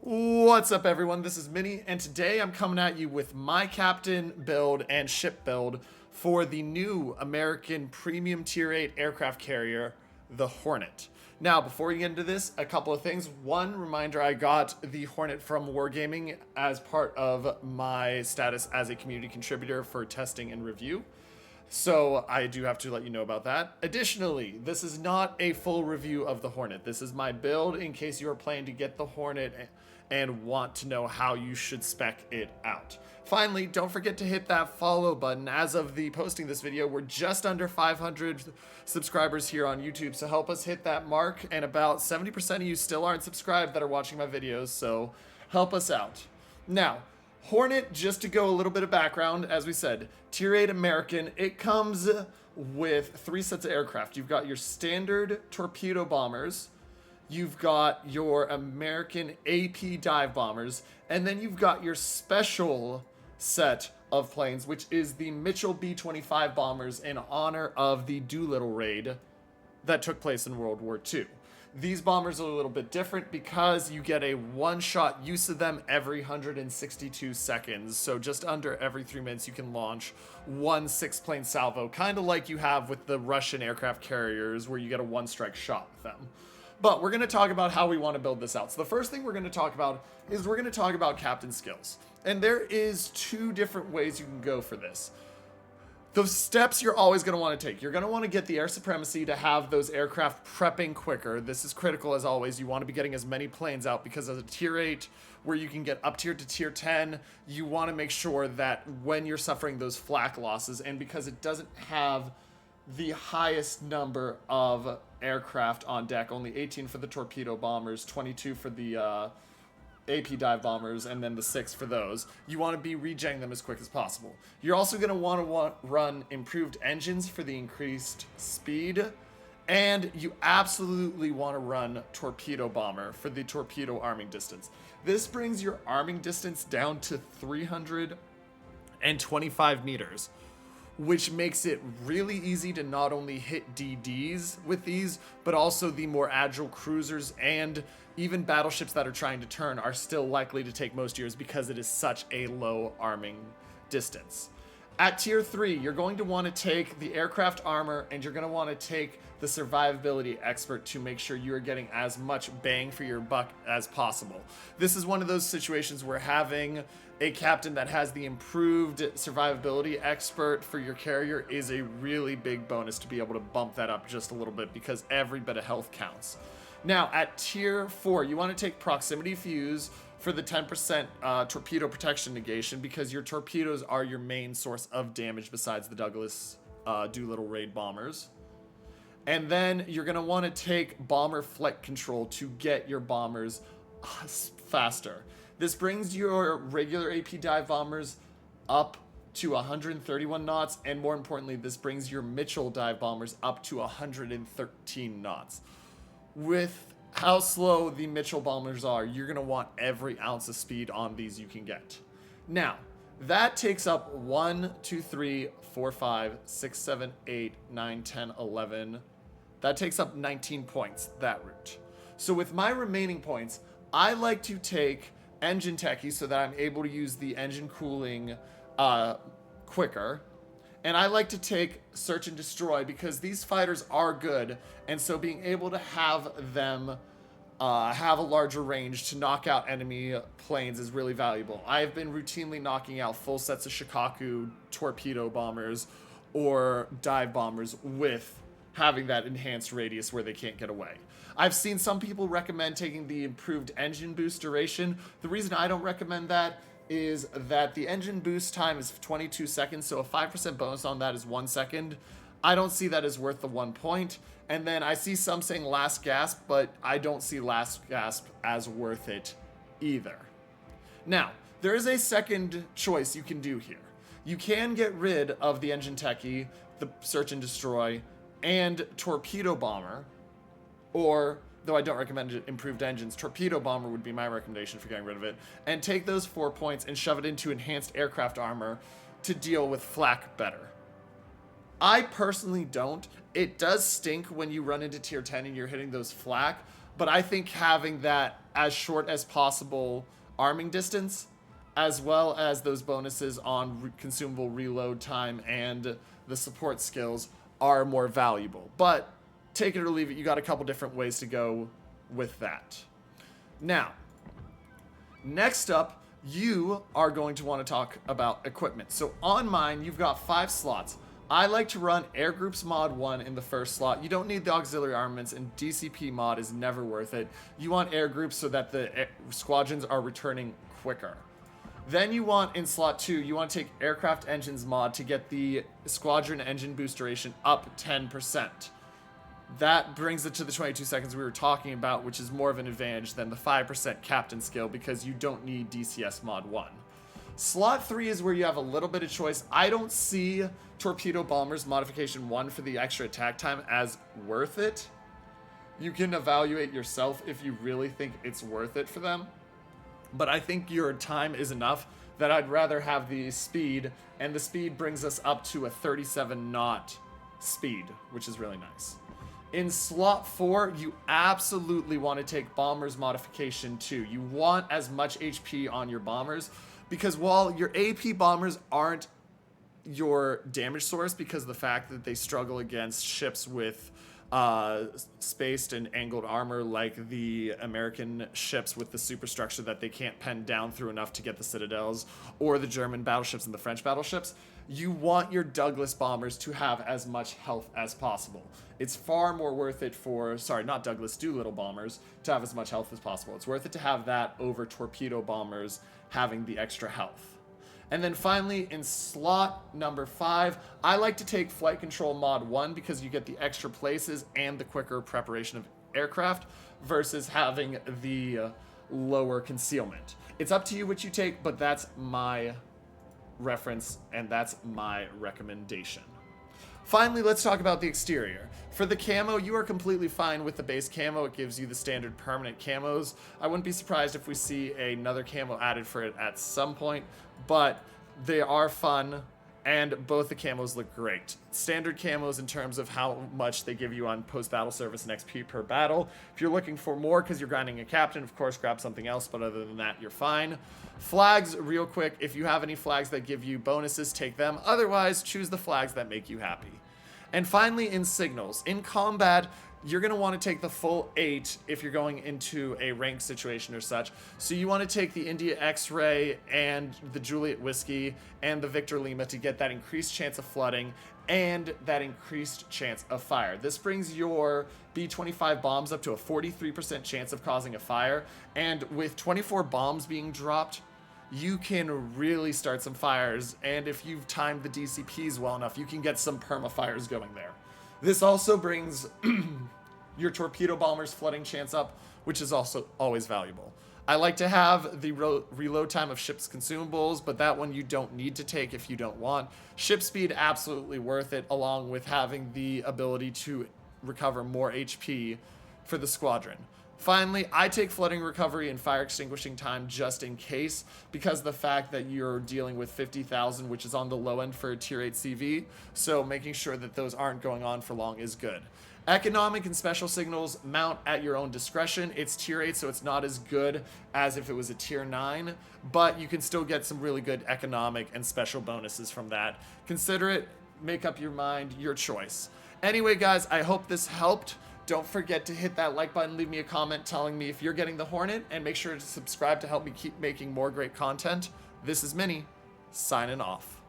What's up, everyone? This is Minnie, and today I'm coming at you with my captain build and ship build for the new American Premium Tier 8 aircraft carrier, the Hornet. Now, before we get into this, a couple of things. One reminder, I got the Hornet from Wargaming as part of my status as a community contributor for testing and review. So I do have to let you know about that. Additionally, this is not a full review of the Hornet. This is my build in case you are planning to get the Hornet and want to know how you should spec it out. Finally, don't forget to hit that follow button. As of the posting this video, we're just under 500 subscribers here on YouTube, so help us hit that mark. And about 70% of you still aren't subscribed that are watching my videos, so help us out. Now, Hornet, just to go a little bit of background, as we said, Tier 8 American, it comes with 3 sets of aircraft. You've got your standard torpedo bombers, you've got your American AP dive bombers, and then you've got your special set of planes, which is the Mitchell B-25 bombers in honor of the Doolittle raid that took place in World War II. These bombers are a little bit different because you get a one-shot use of them every 162 seconds. So just under every 3 minutes, you can launch one 6-plane salvo, kind of like you have with the Russian aircraft carriers where you get a one-strike shot with them. But we're going to talk about how we want to build this out. So the first thing we're going to talk about is we're going to talk about captain skills. And there is 2 different ways you can go for this. The steps you're always going to want to take. You're going to want to get the air supremacy to have those aircraft prepping quicker. This is critical as always. You want to be getting as many planes out because as a tier 8 where you can get up tier to tier 10, you want to make sure that when you're suffering those flak losses, and because it doesn't have the highest number of aircraft on deck, only 18 for the torpedo bombers, 22 for the AP dive bombers, and then the 6 for those. You want to be regenning them as quick as possible. You're also going to want to run improved engines for the increased speed, and you absolutely want to run torpedo bomber for the torpedo arming distance. This brings your arming distance down to 325 meters, which makes it really easy to not only hit DDs with these, but also the more agile cruisers and even battleships that are trying to turn are still likely to take most years because it is such a low arming distance. At tier 3, you're going to want to take the aircraft armor and you're going to want to take the survivability expert to make sure you are getting as much bang for your buck as possible. This is one of those situations where having a captain that has the improved survivability expert for your carrier is a really big bonus to be able to bump that up just a little bit because every bit of health counts. Now, at tier 4, you want to take proximity fuse for the 10% torpedo protection negation because your torpedoes are your main source of damage besides the Douglas Doolittle raid bombers. And then you're going to want to take bomber flight control to get your bombers faster. This brings your regular AP dive bombers up to 131 knots, and more importantly, this brings your Mitchell dive bombers up to 113 knots. With how slow the Mitchell bombers are, you're going to want every ounce of speed on these you can get. Now, that takes up 1, 2, 3, 4, 5, 6, 7, 8, 9, 10, 11. That takes up 19 points, that route. So with my remaining points, I like to take engine techie so that I'm able to use the engine cooling quicker. And I like to take search and destroy because these fighters are good. And so being able to have them have a larger range to knock out enemy planes is really valuable. I've been routinely knocking out full sets of Shikaku torpedo bombers or dive bombers with having that enhanced radius where they can't get away. I've seen some people recommend taking the improved engine boost duration. The reason I don't recommend that is that the engine boost time is 22 seconds, so a 5% bonus on that is 1 second. I don't see that as worth the 1 point. And then I see some saying last gasp, but I don't see last gasp as worth it either. Now, there is a second choice you can do here. You can get rid of the engine techie, the search and destroy, and torpedo bomber, or, though I don't recommend improved engines, torpedo bomber would be my recommendation for getting rid of it, and take those 4 points and shove it into enhanced aircraft armor to deal with flak better. I personally don't. It does stink when you run into tier 10 and you're hitting those flak, But I think having that as short as possible arming distance, as well as those bonuses on consumable reload time and the support skills, are more valuable. But take it or leave it, you got a couple different ways to go with that. Now, next up, you are going to want to talk about equipment. So on mine, you've got 5 slots. I like to run Air Groups Mod 1 in the first slot. You don't need the auxiliary armaments, and DCP mod is never worth it. You want Air Groups so that the squadrons are returning quicker. Then you want, in slot 2, you want to take Aircraft Engines mod to get the squadron engine boost duration up 10%. That brings it to the 22 seconds we were talking about, which is more of an advantage than the 5% captain skill because you don't need DCS mod 1. Slot 3 is where you have a little bit of choice. I don't see Torpedo Bombers Modification 1 for the extra attack time as worth it. You can evaluate yourself if you really think it's worth it for them. But I think your time is enough that I'd rather have the speed, and the speed brings us up to a 37 knot speed, which is really nice. In slot 4, you absolutely want to take Bombers Modification 2. You want as much HP on your bombers, because while your AP bombers aren't your damage source because of the fact that they struggle against ships with spaced and angled armor like the American ships with the superstructure that they can't pen down through enough to get the citadels, or the German battleships and the French battleships, you want your Douglas bombers to have as much health as possible. It's far more worth it for, sorry, not Douglas, Doolittle bombers to have as much health as possible. It's worth it to have that over torpedo bombers having the extra health. And then finally, in slot number 5, I like to take Flight Control Mod 1 because you get the extra places and the quicker preparation of aircraft versus having the lower concealment. It's up to you what you take, but that's my reference and that's my recommendation. Finally, let's talk about the exterior. For the camo, you are completely fine with the base camo. It gives you the standard permanent camos. I wouldn't be surprised if we see another camo added for it at some point, but they are fun, and both the camos look great. Standard camos in terms of how much they give you on post-battle service and XP per battle. If you're looking for more because you're grinding a captain, of course, grab something else, but other than that, you're fine. Flags, real quick, if you have any flags that give you bonuses, take them. Otherwise, choose the flags that make you happy. And finally, in signals. In combat, you're going to want to take the full 8 if you're going into a ranked situation or such. So you want to take the India X-Ray and the Juliet Whiskey and the Victor Lima to get that increased chance of flooding and that increased chance of fire. This brings your B-25 bombs up to a 43% chance of causing a fire. And with 24 bombs being dropped, you can really start some fires. And if you've timed the DCPs well enough, you can get some perma-fires going there. This also brings your torpedo bombers flooding chance up, which is also always valuable. I like to have the reload time of ship's consumables, but that one you don't need to take if you don't want. Ship speed, absolutely worth it, along with having the ability to recover more HP for the squadron. Finally, I take flooding recovery and fire extinguishing time just in case, because of the fact that you're dealing with 50,000, which is on the low end for a tier 8 CV, so making sure that those aren't going on for long is good. Economic and special signals mount at your own discretion. It's tier 8, so it's not as good as if it was a tier 9, but you can still get some really good economic and special bonuses from that. Consider it, make up your mind, your choice. Anyway, guys, I hope this helped. Don't forget to hit that like button, leave me a comment telling me if you're getting the Hornet, and make sure to subscribe to help me keep making more great content. This is Minnie, signing off.